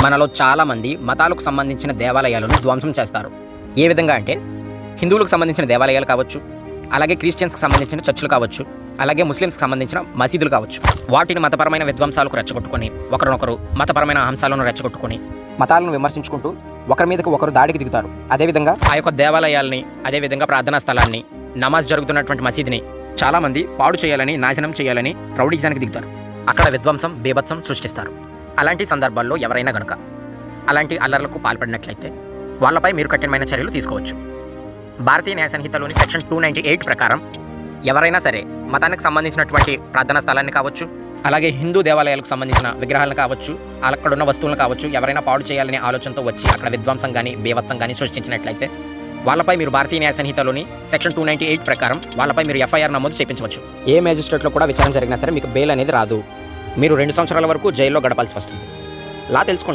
మనలో చాలామంది మతాలకు సంబంధించిన దేవాలయాలను ధ్వంసం చేస్తారు. ఏ విధంగా అంటే హిందువులకు సంబంధించిన దేవాలయాలు కావచ్చు, అలాగే క్రిస్టియన్స్కి సంబంధించిన చర్చిలు కావచ్చు, అలాగే ముస్లిమ్స్కి సంబంధించిన మసీదులు కావచ్చు. వాటిని మతపరమైన విధ్వంసాలకు రెచ్చగొట్టుకొని ఒకరినొకరు మతపరమైన అంశాలను రెచ్చగొట్టుకొని మతాలను విమర్శించుకుంటూ ఒకరి మీదకి ఒకరు దాడికి దిగుతారు. అదేవిధంగా ఆ యొక్క దేవాలయాల్ని, అదేవిధంగా ప్రార్థనా స్థలాన్ని, నమాజ్ జరుగుతున్నటువంటి మసీదుని చాలామంది పాడు చేయాలని, నాశనం చేయాలని రౌడీజానికి దిగుతారు. అక్కడ విధ్వంసం, బీభత్సం సృష్టిస్తారు. అలాంటి సందర్భాల్లో ఎవరైనా గనుక అలాంటి అల్లర్లకు పాల్పడినట్లయితే వాళ్ళపై మీరు కఠినమైన చర్యలు తీసుకోవచ్చు. భారతీయ న్యాయ సంహితలోని సెక్షన్ 298 ప్రకారం ఎవరైనా సరే మతానికి సంబంధించినటువంటి ప్రార్థనా స్థలాన్ని కావచ్చు, అలాగే హిందూ దేవాలయాలకు సంబంధించిన విగ్రహాలను కావచ్చు, అక్కడున్న వస్తువులను కావచ్చు, ఎవరైనా పాడు చేయాలనే ఆలోచనతో వచ్చి అక్కడ విధ్వంసం కానీ బీభత్సం కానీ సృష్టించినట్లయితే వాళ్ళపై మీరు భారతీయ న్యాయ సంహితలోని సెక్షన్ 298 ప్రకారం వాళ్ళపై మీరు ఎఫ్ఐఆర్ నమోదు చేయించవచ్చు. ఏ మేజిస్ట్రేట్లో కూడా విచారణ జరిగినా సరే మీకు బెయిల్ అనేది రాదు. మీరు 2 సంవత్సరాల వరకు జైల్లో గడపాల్సి వస్తుంది. లా తెలుసుకోండి.